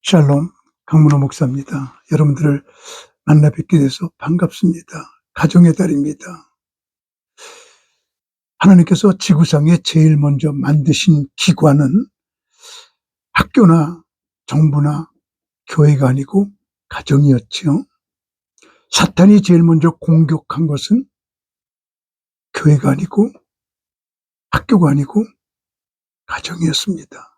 샬롬, 강문호 목사입니다. 여러분들을 만나 뵙게 돼서 반갑습니다. 가정의 달입니다. 하나님께서 지구상에 제일 먼저 만드신 기관은 학교나 정부나 교회가 아니고 가정이었죠. 사탄이 제일 먼저 공격한 것은 교회가 아니고 학교가 아니고 가정이었습니다.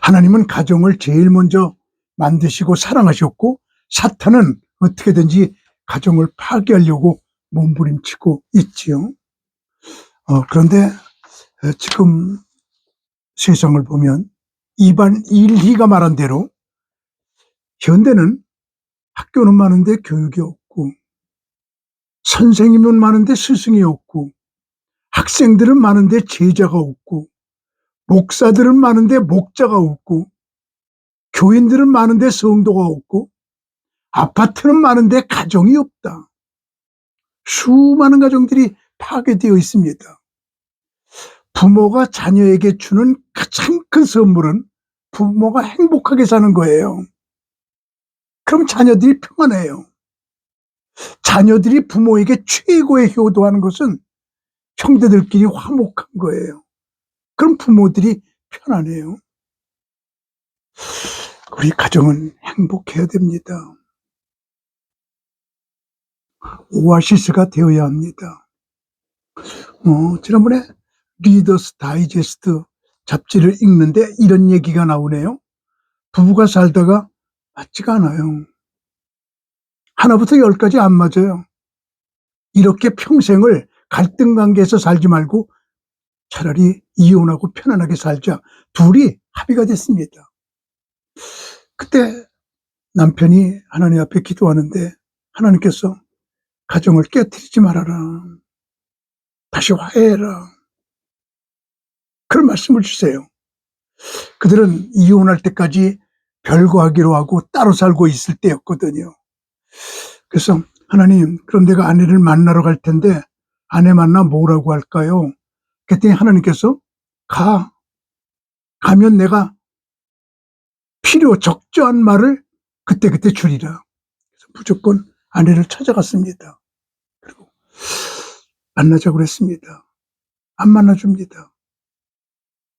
하나님은 가정을 제일 먼저 만드시고 사랑하셨고, 사탄은 어떻게든지 가정을 파괴하려고 몸부림치고 있지요. 그런데 지금 세상을 보면 이반 일희가 말한 대로 현대는 학교는 많은데 교육이 없고, 선생님은 많은데 스승이 없고, 학생들은 많은데 제자가 없고, 목사들은 많은데 목자가 없고, 교인들은 많은데 성도가 없고, 아파트는 많은데 가정이 없다. 수많은 가정들이 파괴되어 있습니다. 부모가 자녀에게 주는 가장 큰 선물은 부모가 행복하게 사는 거예요. 그럼 자녀들이 평안해요. 자녀들이 부모에게 최고의 효도하는 것은 형제들끼리 화목한 거예요. 그럼 부모들이 편안해요. 우리 가정은 행복해야 됩니다. 오아시스가 되어야 합니다. 지난번에 리더스 다이제스트 잡지를 읽는데 이런 얘기가 나오네요. 부부가 살다가 맞지가 않아요. 하나부터 10까지 안 맞아요. 이렇게 평생을 갈등 관계에서 살지 말고 차라리 이혼하고 편안하게 살자. 둘이 합의가 됐습니다. 그때 남편이 하나님 앞에 기도하는데 하나님께서 가정을 깨트리지 말아라. 다시 화해해라. 그런 말씀을 주세요. 그들은 이혼할 때까지 별거하기로 하고 따로 살고 있을 때였거든요. 그래서 하나님, 그럼 내가 아내를 만나러 갈 텐데 아내 만나 뭐라고 할까요? 그랬더니 하나님께서 가면 내가 적절한 말을 그때그때 주리라. 그래서 무조건 아내를 찾아갔습니다. 그리고 만나자고 그랬습니다. 안 만나줍니다.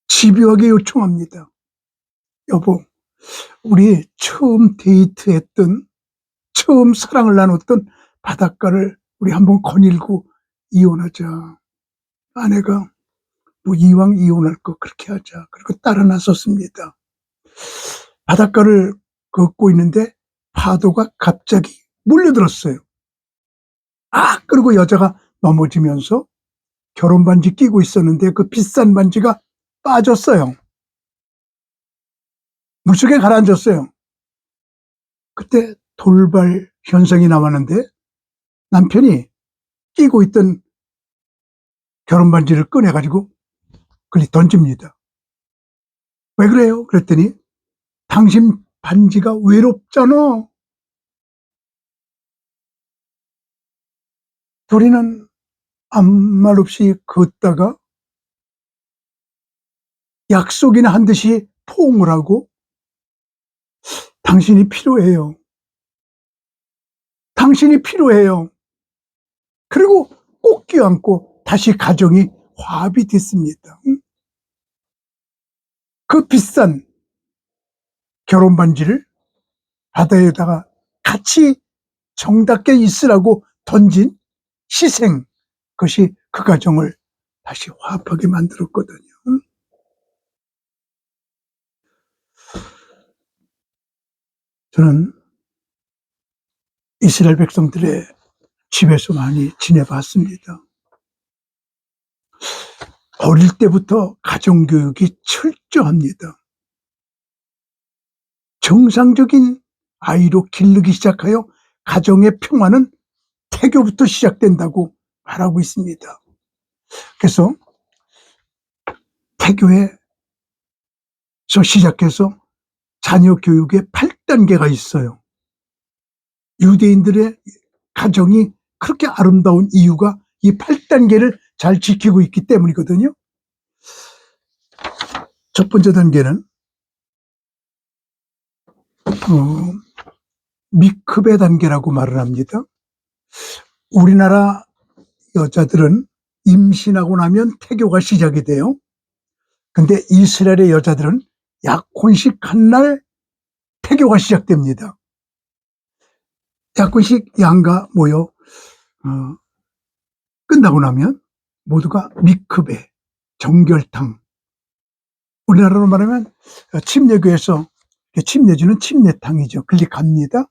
집요하게 요청합니다. 여보, 우리 처음 데이트했던, 처음 사랑을 나눴던 바닷가를 우리 한번 거닐고 이혼하자. 아내가 뭐 이왕 이혼할 거 그렇게 하자. 그리고 따라 나섰습니다. 바닷가를 걷고 있는데 파도가 갑자기 몰려들었어요. 그리고 여자가 넘어지면서 결혼 반지 끼고 있었는데 그 비싼 반지가 빠졌어요. 물속에 가라앉았어요. 그때 돌발 현상이 나왔는데 남편이 끼고 있던 결혼 반지를 꺼내가지고 그리 던집니다. 왜 그래요? 그랬더니 당신 반지가 외롭잖아. 둘이는 아무 말 없이 걷다가 약속이나 한 듯이 포옹을 하고 당신이 필요해요. 당신이 필요해요. 그리고 꼭 껴안고 다시 가정이 화합이 됐습니다. 그 비싼 결혼 반지를 바다에다가 같이 정답게 있으라고 던진 희생, 그것이 그 가정을 다시 화합하게 만들었거든요. 저는 이스라엘 백성들의 집에서 많이 지내봤습니다. 어릴 때부터 가정교육이 철저합니다. 정상적인 아이로 기르기 시작하여 가정의 평화는 태교부터 시작된다고 말하고 있습니다. 그래서 태교에서 시작해서 자녀 교육의 8단계가 있어요. 유대인들의 가정이 그렇게 아름다운 이유가 이 8단계를 잘 지키고 있기 때문이거든요. 첫 번째 단계는 미크베 단계라고 말을 합니다. 우리나라 여자들은 임신하고 나면 태교가 시작이 돼요. 근데 이스라엘의 여자들은 약혼식한 날 태교가 시작됩니다. 약혼식 양가 모여 끝나고 나면 모두가 미크베, 정결탕, 우리나라로 말하면 침례교에서 침례주는 침례탕이죠. 그리 갑니다.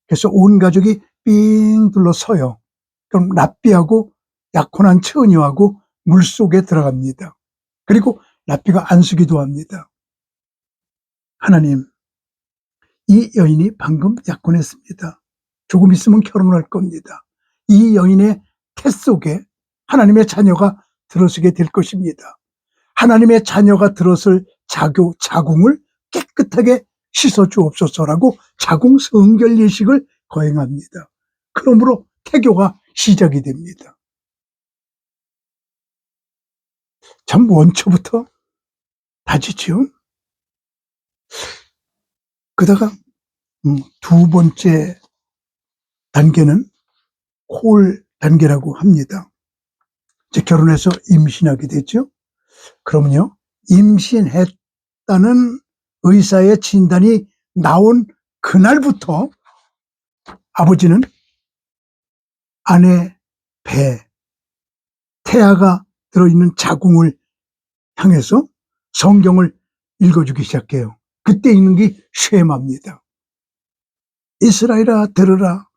그래서 온 가족이 삥 둘러서요. 그럼 랍비하고 약혼한 처녀하고 물속에 들어갑니다. 그리고 랍비가 안수기도 합니다. 하나님, 이 여인이 방금 약혼했습니다. 조금 있으면 결혼할 겁니다. 이 여인의 태 속에 하나님의 자녀가 들어서게 될 것입니다. 하나님의 자녀가 들어설 자궁을 깨끗하게 씻어 주옵소서라고 자궁 성결 예식을 거행합니다. 그러므로 태교가 시작이 됩니다. 참 원초부터 다지죠. 그다가 두 번째 단계는 콜 단계라고 합니다. 이제 결혼해서 임신하게 됐죠. 그러면요, 임신했다는 의사의 진단이 나온 그날부터 아버지는 아내 배, 태아가 들어있는 자궁을 향해서 성경을 읽어주기 시작해요. 그때 읽는 게 쉐마입니다. 이스라엘아 들으라,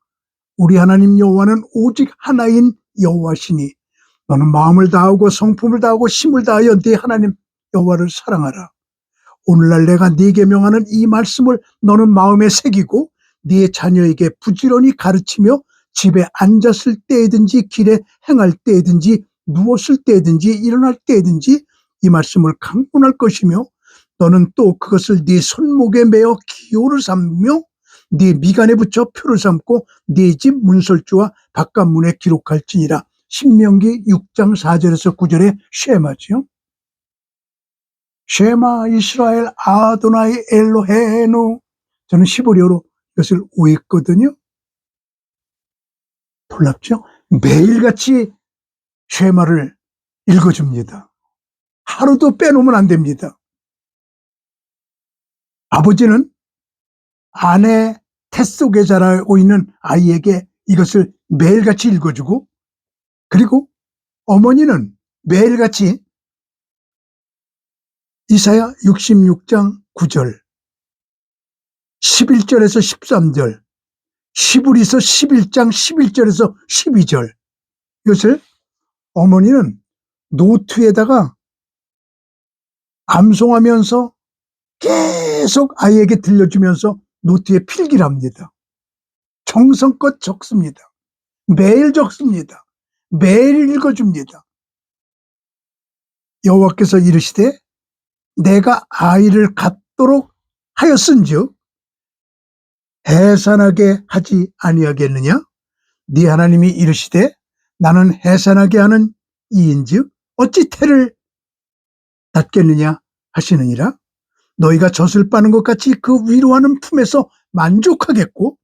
우리 하나님 여호와는 오직 하나인 여호와시니 너는 마음을 다하고 성품을 다하고 힘을 다하여 네 하나님 여호와를 사랑하라. 오늘날 내가 네게 명하는 이 말씀을 너는 마음에 새기고 네 자녀에게 부지런히 가르치며 집에 앉았을 때든지 길에 행할 때든지 누웠을 때든지 일어날 때든지 이 말씀을 강론할 것이며 너는 또 그것을 네 손목에 매어 기호를 삼으며 네 미간에 붙여 표를 삼고 네 집 문설주와 바깥문에 기록할지니라. 신명기 6장 4절에서 9절의 쉐마지요. 쉐마 이스라엘 아도나이 엘로헤누. 저는 시보리어로 이것을 오했거든요. 놀랍죠? 매일같이 쉐마를 읽어줍니다. 하루도 빼놓으면 안 됩니다. 아버지는 아내 태 속에 자라고 있는 아이에게 이것을 매일같이 읽어주고, 그리고 어머니는 매일같이 이사야 66장 9절, 11절에서 13절, 시브리서 11장 11절에서 12절, 이것을 어머니는 노트에다가 암송하면서 계속 아이에게 들려주면서 노트에 필기를 합니다. 정성껏 적습니다. 매일 적습니다. 매일 읽어줍니다. 여호와께서 이르시되 내가 아이를 갖도록 하였은즉 해산하게 하지 아니하겠느냐? 네 하나님이 이르시되 나는 해산하게 하는 이인즉 어찌 태를 닫겠느냐 하시느니라. 너희가 젖을 빠는 것 같이 그 위로하는 품에서 만족하겠고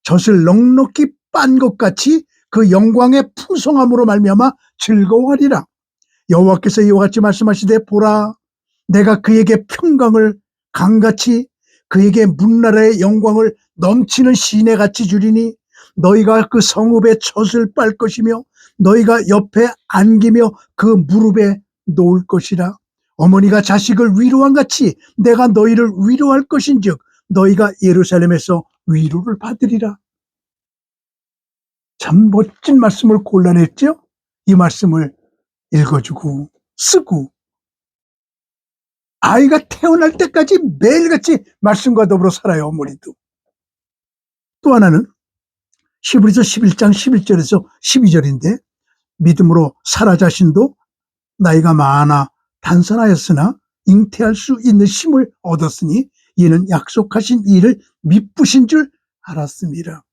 젖을 넉넉히 빤 것 같이 그 영광의 풍성함으로 말미암아 즐거워하리라. 여호와께서 이와 같이 말씀하시되 보라, 내가 그에게 평강을 강같이 그에게 문나라의 영광을 넘치는 시내같이 주리니 너희가 그 성읍에 젖을 빨 것이며 너희가 옆에 안기며 그 무릎에 놓을 것이라. 어머니가 자식을 위로한 같이 내가 너희를 위로할 것인즉 너희가 예루살렘에서 위로를 받으리라. 참 멋진 말씀을 골라냈죠. 이 말씀을 읽어주고 쓰고 아이가 태어날 때까지 매일같이 말씀과 더불어 살아요. 어머니도. 또 하나는 히브리서 11장 11절에서 12절인데 믿음으로 사라 자신도 나이가 많아 단선하였으나 잉태할 수 있는 힘을 얻었으니 이는 약속하신 일을 미쁘신 줄 알았습니다.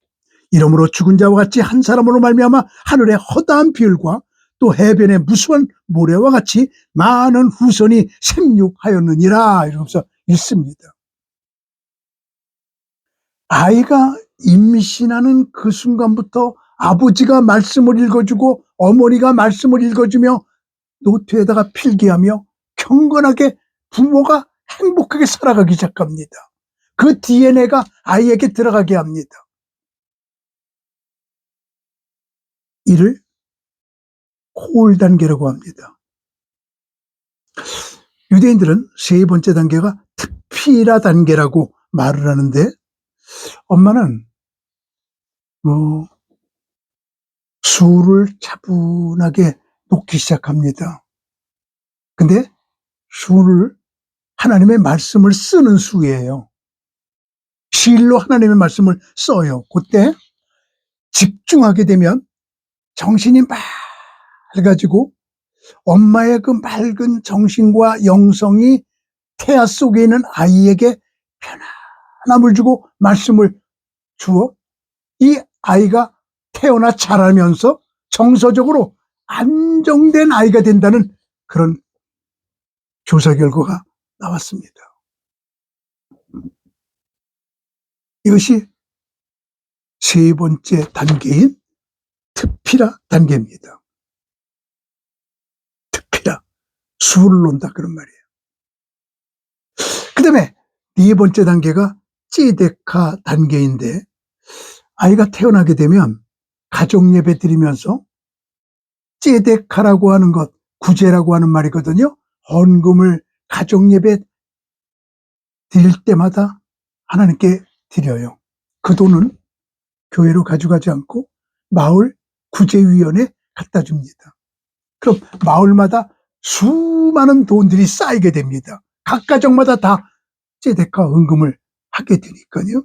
이러므로 죽은 자와 같이 한 사람으로 말미암아 하늘의 허다한 비율과 또 해변의 무수한 모래와 같이 많은 후손이 생육하였느니라. 이러면서 읽습니다. 아이가 임신하는 그 순간부터 아버지가 말씀을 읽어주고 어머니가 말씀을 읽어주며 노트에다가 필기하며 경건하게 부모가 행복하게 살아가기 시작합니다. 그 DNA가 아이에게 들어가게 합니다. 이를 콜 단계라고 합니다. 유대인들은 세 번째 단계가 트피라 단계라고 말을 하는데, 엄마는 술을 차분하게 놓기 시작합니다. 근데 술을 하나님의 말씀을 쓰는 수예요. 시일로 하나님의 말씀을 써요. 그때 집중하게 되면 정신이 맑아지고 엄마의 그 맑은 정신과 영성이 태아 속에 있는 아이에게 편안함을 주고 말씀을 주어 이 아이가 태어나 자라면서 정서적으로 안정된 아이가 된다는 그런 조사 결과가 나왔습니다. 이것이 세 번째 단계인 트피라 단계입니다. 트피라, 술을 논다 그런 말이에요. 그 다음에 네 번째 단계가 찌데카 단계인데, 아이가 태어나게 되면 가족 예배 드리면서 찌데카라고 하는 것, 구제라고 하는 말이거든요. 헌금을 가족 예배 드릴 때마다 하나님께 드려요. 그 돈은 교회로 가져가지 않고 마을 구제위원회에 갖다 줍니다. 그럼 마을마다 수많은 돈들이 쌓이게 됩니다. 각 가정마다 다 찌데카 헌금을 하게 되니까요.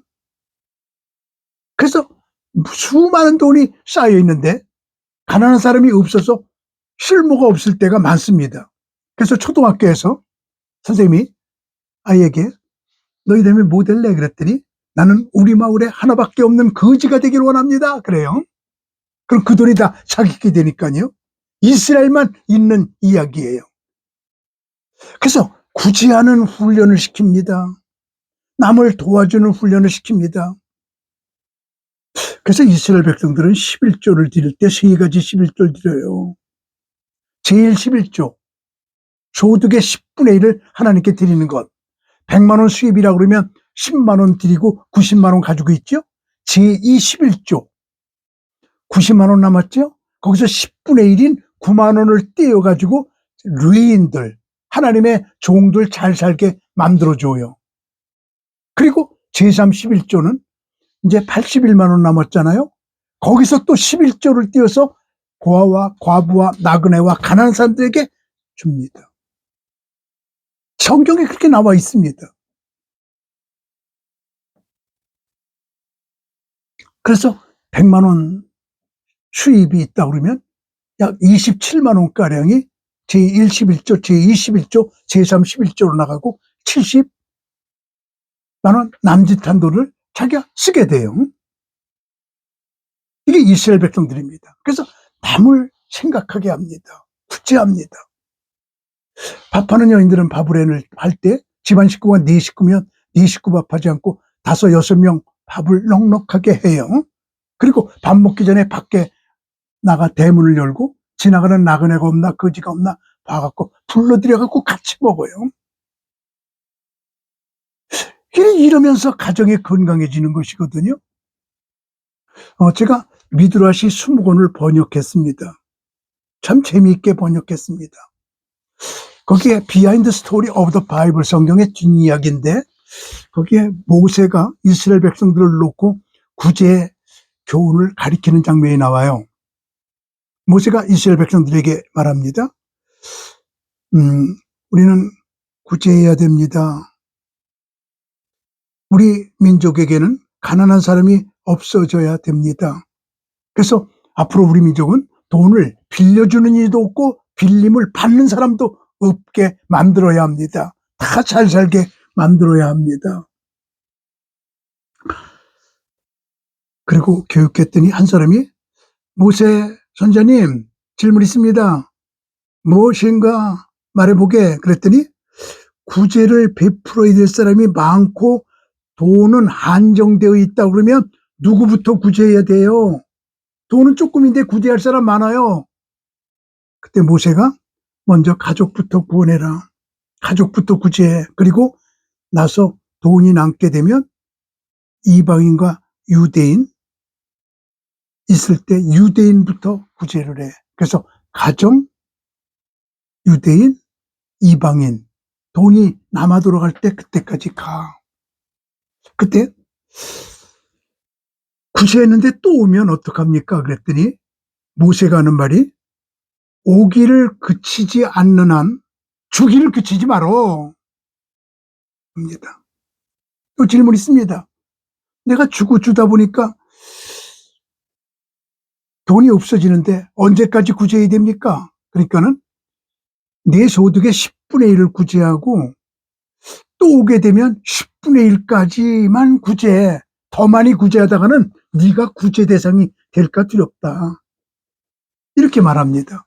그래서 수많은 돈이 쌓여 있는데 가난한 사람이 없어서 실무가 없을 때가 많습니다. 그래서 초등학교에서 선생님이 아이에게 너희 되면 뭐 될래? 그랬더니 나는 우리 마을에 하나밖에 없는 거지가 되길 원합니다. 그래요. 그럼 그 돈이 다 자기게 되니까요. 이스라엘만 있는 이야기예요. 그래서 구제하는 훈련을 시킵니다. 남을 도와주는 훈련을 시킵니다. 그래서 이스라엘 백성들은 11조를 드릴 때 세 가지 11조를 드려요. 제일 11조, 소득의 10분의 1을 하나님께 드리는 것. 100만 원 수입이라고 그러면 10만 원 드리고 90만 원 가지고 있죠. 제2 11조, 90만 원 남았죠. 거기서 10분의 1인 9만 원을 떼어가지고 루인들, 하나님의 종들 잘 살게 만들어줘요. 그리고 제3 11조는 이제 81만 원 남았잖아요. 거기서 또 11조를 띄어서 고아와 과부와 나그네와 가난한 사람들에게 줍니다. 성경에 그렇게 나와 있습니다. 그래서 100만 원 수입이 있다 그러면 약 27만 원가량이 제1 11조, 제2 11조, 제3 11조로 나가고 70만 원 남짓한 돈을 자기가 쓰게 돼요. 이게 이스라엘 백성들입니다. 그래서 남을 생각하게 합니다. 구제합니다. 밥하는 여인들은 밥을 할 때 집안 식구가 4식구면 4식구 밥하지 않고 5, 6명 밥을 넉넉하게 해요. 그리고 밥 먹기 전에 밖에 나가 대문을 열고 지나가는 나그네가 없나 거지가 없나 봐갖고 불러들여갖고 같이 먹어요. 이러면서 가정이 건강해지는 것이거든요. 제가 미드라시 20권을 번역했습니다. 참 재미있게 번역했습니다. 거기에 비하인드 스토리 오브 더 바이블, 성경의 뒷이야기인데 거기에 모세가 이스라엘 백성들을 놓고 구제 교훈을 가리키는 장면이 나와요. 모세가 이스라엘 백성들에게 말합니다. 우리는 구제해야 됩니다. 우리 민족에게는 가난한 사람이 없어져야 됩니다. 그래서 앞으로 우리 민족은 돈을 빌려주는 이도 없고 빌림을 받는 사람도 없게 만들어야 합니다. 다 잘 살게 만들어야 합니다. 그리고 교육했더니 한 사람이 모세 선자님 질문 있습니다. 무엇인가 말해보게. 그랬더니 구제를 베풀어야 될 사람이 많고 돈은 한정되어 있다 그러면 누구부터 구제해야 돼요? 돈은 조금인데 구제할 사람 많아요. 그때 모세가 먼저 가족부터 구원해라. 가족부터 구제해. 그리고 나서 돈이 남게 되면 이방인과 유대인 있을 때 유대인부터 구제를 해. 그래서 가정, 유대인, 이방인, 돈이 남아 돌아갈 때 그때까지 가. 그때 구제했는데 또 오면 어떡합니까? 그랬더니 모세가 하는 말이 오기를 그치지 않는 한 주기를 그치지 말어. 입니다. 또 질문 있습니다. 내가 주고 주다 보니까 돈이 없어지는데 언제까지 구제해야 됩니까? 그러니까는 내 소득의 10분의 1을 구제하고 또 오게 되면 10분의 1까지만 구제해. 더 많이 구제하다가는 네가 구제 대상이 될까 두렵다. 이렇게 말합니다.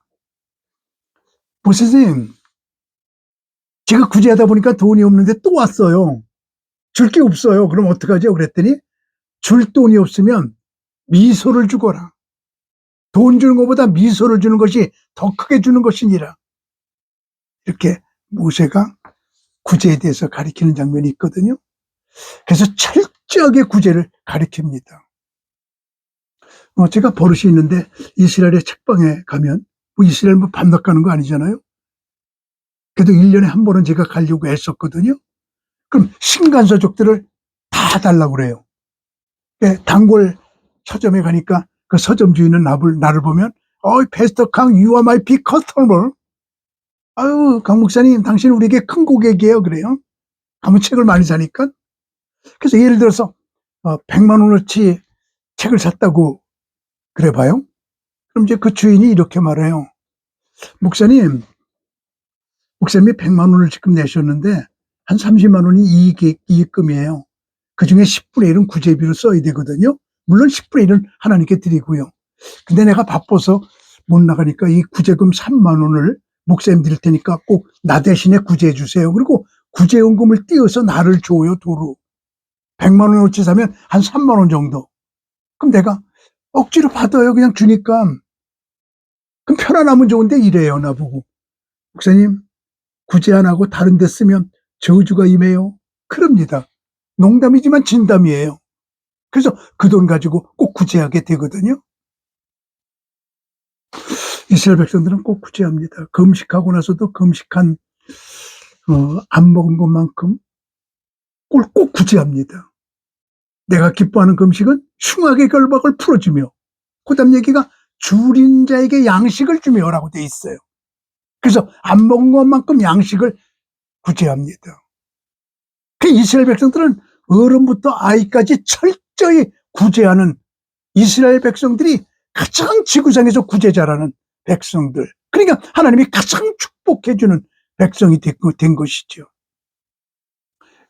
보세요. 제가 구제하다 보니까 돈이 없는데 또 왔어요. 줄 게 없어요. 그럼 어떡하죠? 그랬더니 줄 돈이 없으면 미소를 주거라. 돈 주는 것보다 미소를 주는 것이 더 크게 주는 것이니라. 이렇게 모세가 구제에 대해서 가리키는 장면이 있거든요. 그래서 철저하게 구제를 가리킵니다. 제가 버릇이 있는데 이스라엘의 책방에 가면 이스라엘 밤낮 가는 거 아니잖아요. 그래도 1년에 한 번은 제가 가려고 했었거든요. 그럼 신간서적들을 다 달라고 그래요. 단골 서점에 가니까 그 서점 주인은 나를 보면 패스터 강, you are my big customer. 아유, 강 목사님, 당신 우리에게 큰 고객이에요. 그래요. 아무 책을 많이 사니까. 그래서 예를 들어서 100만 원어치 책을 샀다고 그래 봐요. 그럼 이제 그 주인이 이렇게 말해요. 목사님이 100만 원을 지금 내셨는데 한 30만 원이 이익금이에요. 그중에 10분의 1은 구제비로 써야 되거든요. 물론 10분의 1은 하나님께 드리고요. 근데 내가 바빠서 못 나가니까 이 구제금 3만 원을 목사님 드릴 테니까 꼭 나 대신에 구제해 주세요. 그리고 구제연금을 띄어서 나를 줘요, 도로. 100만 원어치 사면 한 3만 원 정도. 그럼 내가 억지로 받아요. 그냥 주니까. 그럼 편안하면 좋은데 이래요, 나보고. 목사님, 구제 안 하고 다른 데 쓰면 저주가 임해요. 그럽니다. 농담이지만 진담이에요. 그래서 그 돈 가지고 꼭 구제하게 되거든요. 이스라엘 백성들은 꼭 구제합니다. 금식하고 나서도 금식한 안 먹은 것만큼 꼭 구제합니다. 내가 기뻐하는 금식은 흉악의 결박을 풀어주며 그 다음 얘기가 줄인 자에게 양식을 주며라고 돼 있어요. 그래서 안 먹은 것만큼 양식을 구제합니다. 그 이스라엘 백성들은 어른부터 아이까지 철저히 구제하는 이스라엘 백성들이 가장 지구상에서 구제자라는 백성들. 그러니까 하나님이 가장 축복해주는 백성이 된 것이죠.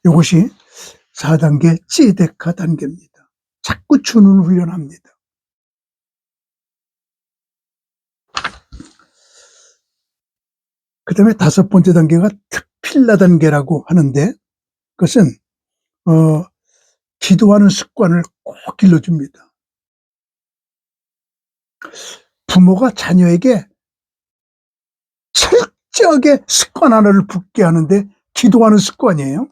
이것이 4단계 찌데카 단계입니다. 자꾸 주는 훈련합니다. 그 다음에 5번째 단계가 특필라 단계라고 하는데 그것은 기도하는 습관을 꼭 길러줍니다. 부모가 자녀에게 철저하게 습관 하나를 붙게 하는데 기도하는 습관이에요.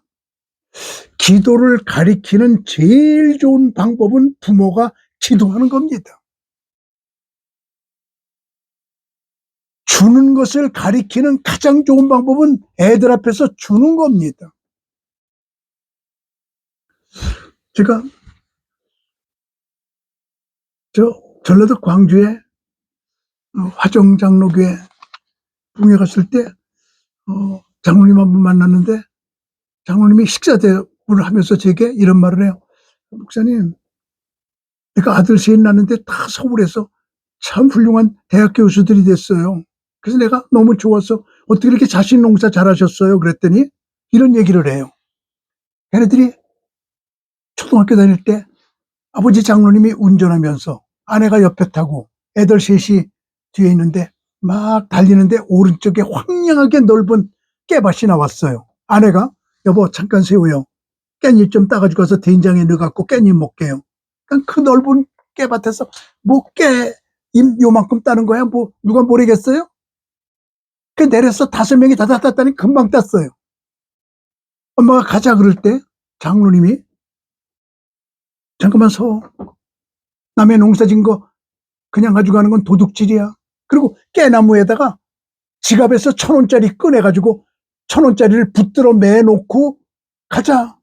기도를 가리키는 제일 좋은 방법은 부모가 기도하는 겁니다. 주는 것을 가리키는 가장 좋은 방법은 애들 앞에서 주는 겁니다. 제가 전라도 광주에 화정장로교회 붕에 갔을 때 장로님 한 분 만났는데 장로님이 식사 대접을 하면서 제게 이런 말을 해요. 목사님, 내가 아들 셋 낳는데 다 서울에서 참 훌륭한 대학 교수들이 됐어요. 그래서 내가 너무 좋아서 어떻게 이렇게 자신 농사 잘하셨어요? 그랬더니 이런 얘기를 해요. 걔네들이 초등학교 다닐 때 아버지 장로님이 운전하면서 아내가 옆에 타고 애들 셋이 뒤에 있는데 막 달리는데 오른쪽에 황량하게 넓은 깨밭이 나왔어요. 아내가 여보 잠깐 세워요. 깻잎 좀 따가지고 가서 된장에 넣어갖고 깻잎 먹게요. 그 넓은 깨밭에서 뭐 깨 요만큼 따는 거야. 뭐 누가 모르겠어요? 그 내려서 5명이 다 땄다니 금방 땄어요. 엄마가 가자 그럴 때 장로님이 잠깐만 서. 남의 농사 진 거 그냥 가져가는 건 도둑질이야. 그리고 깨나무에다가 지갑에서 1,000원짜리 꺼내가지고 1,000원짜리를 붙들어 매놓고 가자.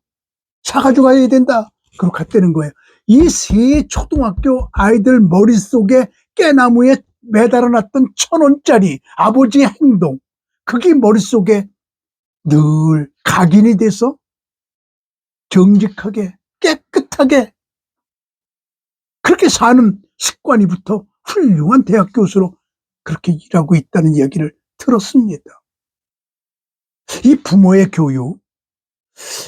사가지고 가야 된다. 그러고 갔다는 거예요. 이 세 초등학교 아이들 머릿속에 깨나무에 매달아놨던 1,000원짜리 아버지의 행동, 그게 머릿속에 늘 각인이 돼서 정직하게 깨끗하게 그렇게 사는 습관이부터 훌륭한 대학 교수로 그렇게 일하고 있다는 이야기를 들었습니다. 이 부모의 교육,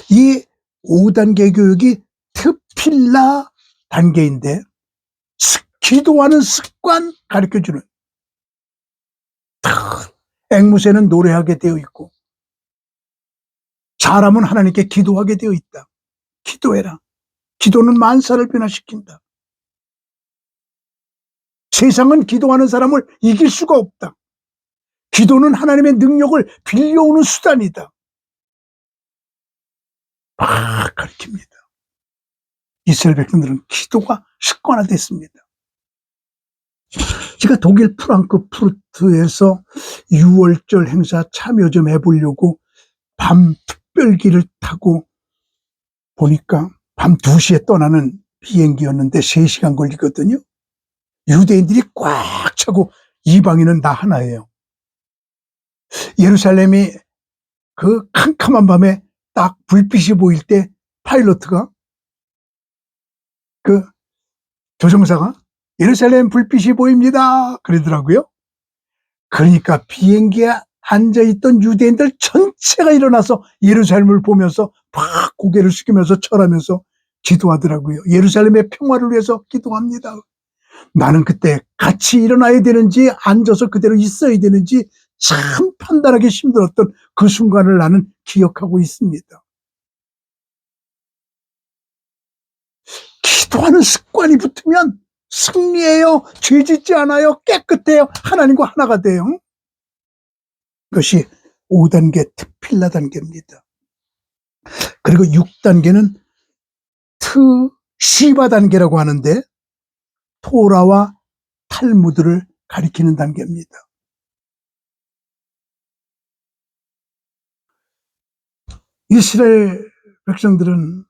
이 5단계 교육이 특필라 단계인데 기도하는 습관 가르쳐주는, 앵무새는 노래하게 되어 있고 사람은 하나님께 기도하게 되어 있다. 기도해라. 기도는 만사를 변화시킨다. 세상은 기도하는 사람을 이길 수가 없다. 기도는 하나님의 능력을 빌려오는 수단이다. 막 가르칩니다. 이스라엘 백성들은 기도가 습관화됐습니다. 제가 독일 프랑크푸르트에서 6월절 행사 참여 좀 해보려고 밤 특별기를 타고 보니까 밤 2시에 떠나는 비행기였는데 3시간 걸리거든요. 유대인들이 꽉 차고 이방인은 나 하나예요. 예루살렘이 그 캄캄한 밤에 딱 불빛이 보일 때 파일로트가, 그 조종사가 예루살렘 불빛이 보입니다 그러더라고요. 그러니까 비행기에 앉아있던 유대인들 전체가 일어나서 예루살렘을 보면서 막 고개를 숙이면서 절하면서 기도하더라고요. 예루살렘의 평화를 위해서 기도합니다. 나는 그때 같이 일어나야 되는지 앉아서 그대로 있어야 되는지 참 판단하기 힘들었던 그 순간을 나는 기억하고 있습니다. 기도하는 습관이 붙으면 승리해요. 죄 짓지 않아요. 깨끗해요. 하나님과 하나가 돼요. 이것이 5단계 특필라 단계입니다. 그리고 6단계는 트시바 단계라고 하는데 토라와 탈무드를 가리키는 단계입니다. 이스라엘 백성들은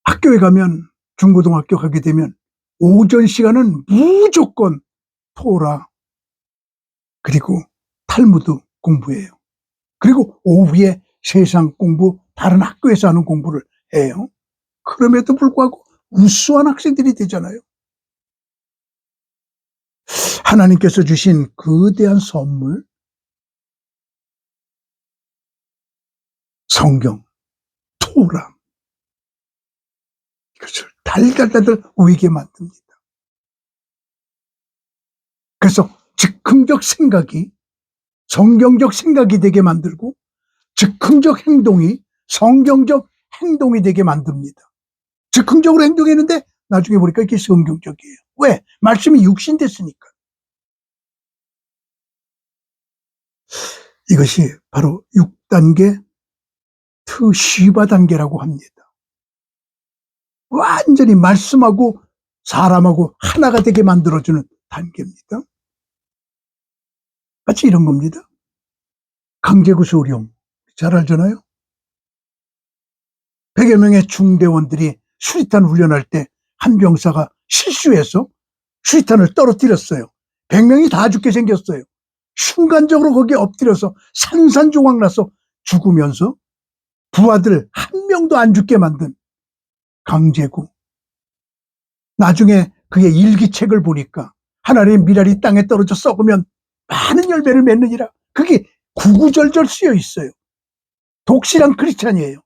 학교에 가면, 중고등학교 가게 되면 오전 시간은 무조건 토라 그리고 탈무드 공부해요. 그리고 오후에 세상 공부, 다른 학교에서 하는 공부를 해요. 그럼에도 불구하고 우수한 학생들이 되잖아요. 하나님께서 주신 거대한 선물, 성경, 토라, 이것을 달달달달 우리에게 만듭니다. 그래서 즉흥적 생각이 성경적 생각이 되게 만들고 즉흥적 행동이 성경적 행동이 되게 만듭니다. 즉흥적으로 행동했는데 나중에 보니까 이게 성경적이에요. 왜? 말씀이 육신됐으니까. 이것이 바로 6단계 트시바 단계라고 합니다. 완전히 말씀하고 사람하고 하나가 되게 만들어주는 단계입니다. 마치 이런 겁니다. 강제구 소령 잘 알잖아요. 100여 명의 중대원들이 수리탄 훈련할 때 한 병사가 실수해서 수리탄을 떨어뜨렸어요. 100명이 다 죽게 생겼어요. 순간적으로 거기에 엎드려서 산산조각 나서 죽으면서 부하들 한 명도 안 죽게 만든 강제구. 나중에 그의 일기책을 보니까 하나님의 미랄이 땅에 떨어져 썩으면 많은 열매를 맺느니라. 그게 구구절절 쓰여 있어요. 독실한 크리스찬이에요.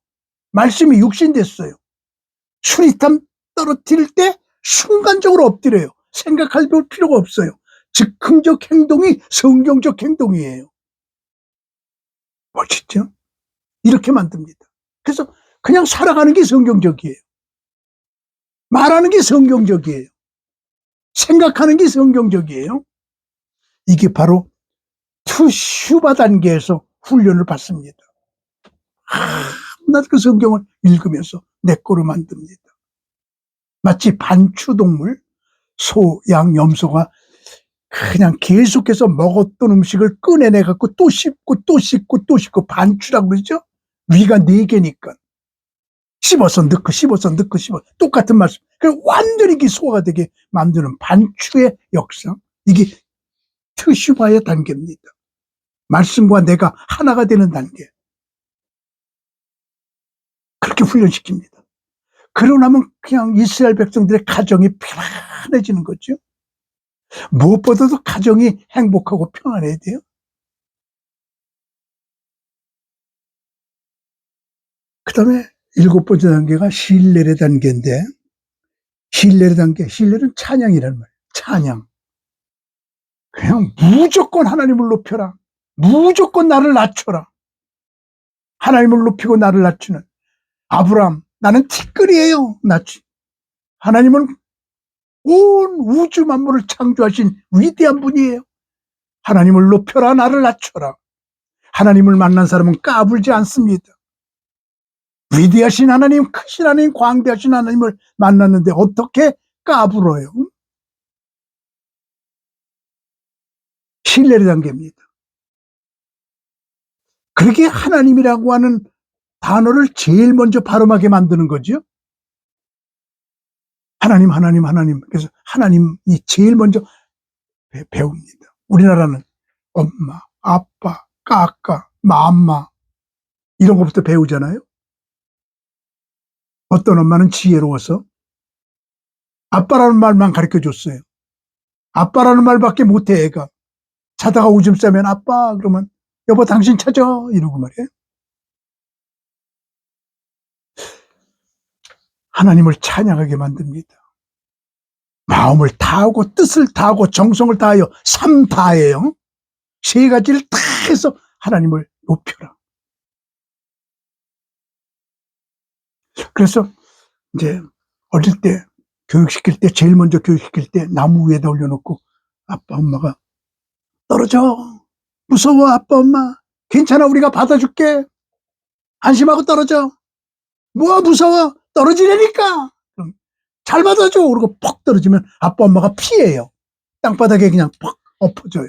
말씀이 육신됐어요. 수리탄 떨어뜨릴 때 순간적으로 엎드려요. 생각할 필요가 없어요. 즉흥적 행동이 성경적 행동이에요. 멋있죠? 이렇게 만듭니다. 그래서 그냥 살아가는 게 성경적이에요. 말하는 게 성경적이에요. 생각하는 게 성경적이에요. 이게 바로 투슈바 단계에서 훈련을 받습니다. 나 그 성경을 읽으면서 내 거로 만듭니다. 마치 반추동물, 소, 양, 염소가 그냥 계속해서 먹었던 음식을 꺼내내갖고 또 씹고 또 씹고 또 씹고 반추라고 그러죠? 위가 4개니까. 씹어서 넣고 씹어서 넣고 씹어. 똑같은 말씀. 그럼 완전히 소화가 되게 만드는 반추의 역사. 이게 트슈바의 단계입니다. 말씀과 내가 하나가 되는 단계. 그렇게 훈련시킵니다. 그러고 나면 그냥 이스라엘 백성들의 가정이 편안해지는 거죠. 무엇보다도 가정이 행복하고 평안해야 돼요. 그 다음에 7번째 단계가 신뢰의 단계인데, 신뢰의 단계, 신뢰는 찬양이라는 말이에요. 찬양. 그냥 무조건 하나님을 높여라. 무조건 나를 낮춰라. 하나님을 높이고 나를 낮추는 아브라함, 나는 티끌이에요. 하나님은 온 우주 만물을 창조하신 위대한 분이에요. 하나님을 높여라, 나를 낮춰라. 하나님을 만난 사람은 까불지 않습니다. 위대하신 하나님, 크신 하나님, 광대하신 하나님을 만났는데 어떻게 까불어요? 신뢰의 단계입니다. 그렇게 하나님이라고 하는 단어를 제일 먼저 발음하게 만드는 거죠. 하나님, 하나님, 하나님. 그래서 하나님이 제일 먼저 배웁니다. 우리나라는 엄마, 아빠, 까까, 맘마 이런 것부터 배우잖아요. 어떤 엄마는 지혜로워서 아빠라는 말만 가르쳐줬어요. 아빠라는 말밖에 못해 애가. 자다가 오줌 싸면 아빠 그러면 여보 당신 찾아 이러고 말이에요. 하나님을 찬양하게 만듭니다. 마음을 다하고 뜻을 다하고 정성을 다하여 삶 다해요. 3가지를 다 해서 하나님을 높여라. 그래서 이제 어릴 때 교육시킬 때 제일 먼저 교육시킬 때 나무 위에다 올려놓고 아빠 엄마가 떨어져 무서워 아빠 엄마 괜찮아 우리가 받아줄게 안심하고 떨어져 뭐야 무서워 떨어지려니까 잘 받아줘 그러고 퍽 떨어지면 아빠 엄마가 피해요. 땅바닥에 그냥 퍽 엎어져요.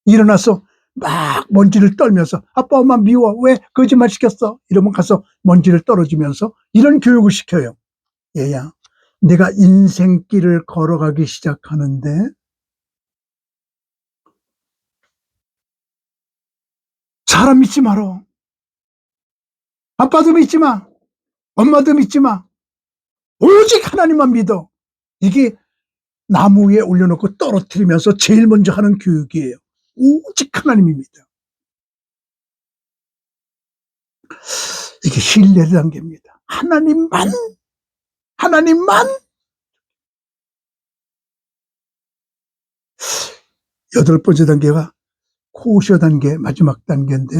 일어나서 막 먼지를 떨면서 아빠 엄마 미워 왜 거짓말 시켰어 이러면 가서 먼지를 떨어지면서 이런 교육을 시켜요. 얘야 내가 인생길을 걸어가기 시작하는데 사람 믿지 마라. 아빠도 믿지 마. 엄마도 믿지 마. 오직 하나님만 믿어. 이게 나무 위에 올려놓고 떨어뜨리면서 제일 먼저 하는 교육이에요. 오직 하나님입니다. 이게 신뢰의 단계입니다. 하나님만 8번째 단계가 코셔 단계 마지막 단계인데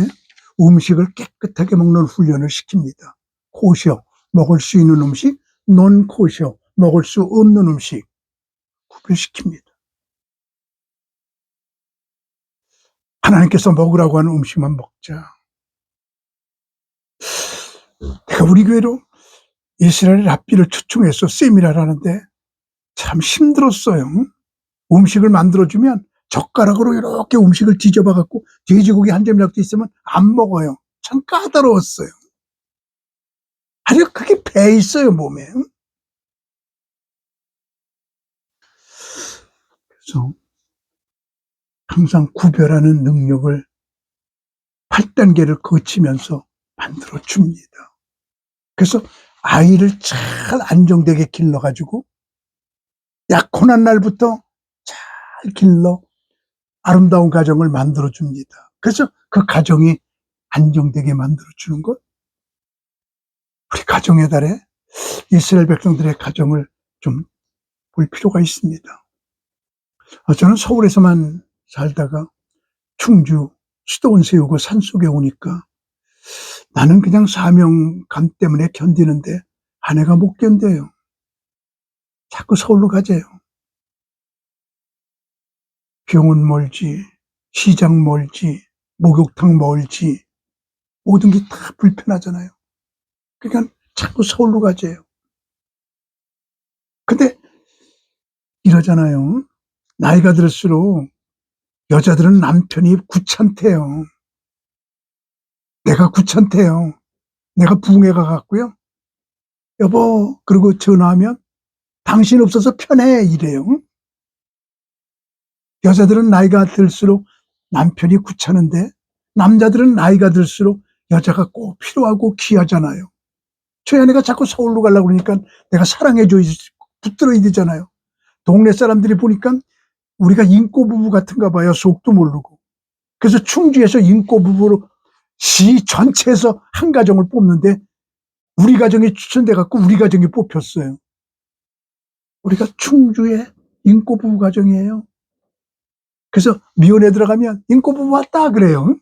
음식을 깨끗하게 먹는 훈련을 시킵니다. 코셔 먹을 수 있는 음식, 논 코셔 먹을 수 없는 음식 구별시킵니다. 하나님께서 먹으라고 하는 음식만 먹자. 내가 우리 교회로 이스라엘 랍비를 초청해서 세미나를 하는데 참 힘들었어요. 음식을 만들어주면 젓가락으로 이렇게 음식을 뒤져봐 갖고 돼지고기 한 점이라도 있으면 안 먹어요. 참 까다로웠어요. 아주 그게 배 있어요 몸에. 그래서 항상 구별하는 능력을 8단계를 거치면서 만들어 줍니다. 그래서 아이를 잘 안정되게 길러가지고 약혼한 날부터 잘 길러 아름다운 가정을 만들어 줍니다. 그래서 그 가정이 안정되게 만들어 주는 것. 우리 가정의 달에 이스라엘 백성들의 가정을 좀 볼 필요가 있습니다. 저는 서울에서만 살다가 충주 수도원 세우고 산속에 오니까 나는 그냥 사명감 때문에 견디는데 아내가 못 견뎌요. 자꾸 서울로 가재요. 병원 멀지, 시장 멀지, 목욕탕 멀지, 모든 게 다 불편하잖아요. 그러니까 자꾸 서울로 가재요. 근데 이러잖아요. 나이가 들수록 여자들은 남편이 귀찮대요. 내가 귀찮대요. 내가 부흥회가 갔고요. 여보, 그리고 전화하면 당신 없어서 편해 이래요. 여자들은 나이가 들수록 남편이 귀찮은데 남자들은 나이가 들수록 여자가 꼭 필요하고 귀하잖아요. 저희 아내가 자꾸 서울로 가려고 그러니까 내가 사랑해줘야지, 붙들어야 되잖아요. 동네 사람들이 보니까 우리가 인꼬 부부 같은가 봐요. 속도 모르고. 그래서 충주에서 인꼬 부부로 시 전체에서 한 가정을 뽑는데 우리 가정이 추천돼 갖고 우리 가정이 뽑혔어요. 우리가 충주의 인꼬 부부 가정이에요. 그래서 미혼에 들어가면 인꼬 부부 왔다 그래요.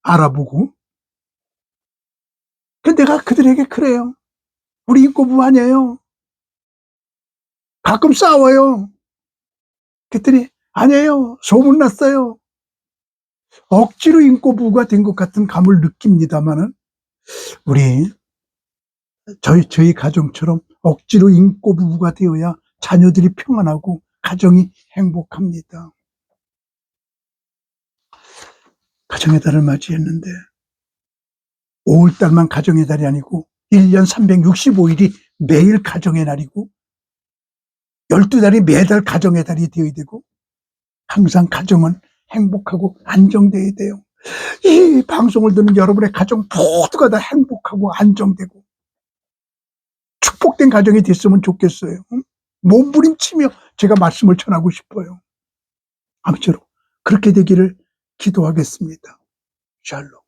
알아보고. 근데 내가 그들에게 그래요. 우리 인꼬 부부 아니에요. 가끔 싸워요. 그랬더니 아니에요. 소문났어요. 억지로 인꼬 부부가 된 것 같은 감을 느낍니다만은 우리 저희 가정처럼 억지로 인꼬 부부가 되어야 자녀들이 평안하고 가정이 행복합니다. 가정의 달을 맞이했는데 5월달만 가정의 달이 아니고 1년 365일이 매일 가정의 날이고 12달이 매달 가정의 달이 되어야 되고 항상 가정은 행복하고 안정되어야 돼요. 이 방송을 듣는 여러분의 가정 모두가 다 행복하고 안정되고 축복된 가정이 됐으면 좋겠어요. 몸부림치며 제가 말씀을 전하고 싶어요. 아무쪼록 그렇게 되기를 기도하겠습니다. 샬롬.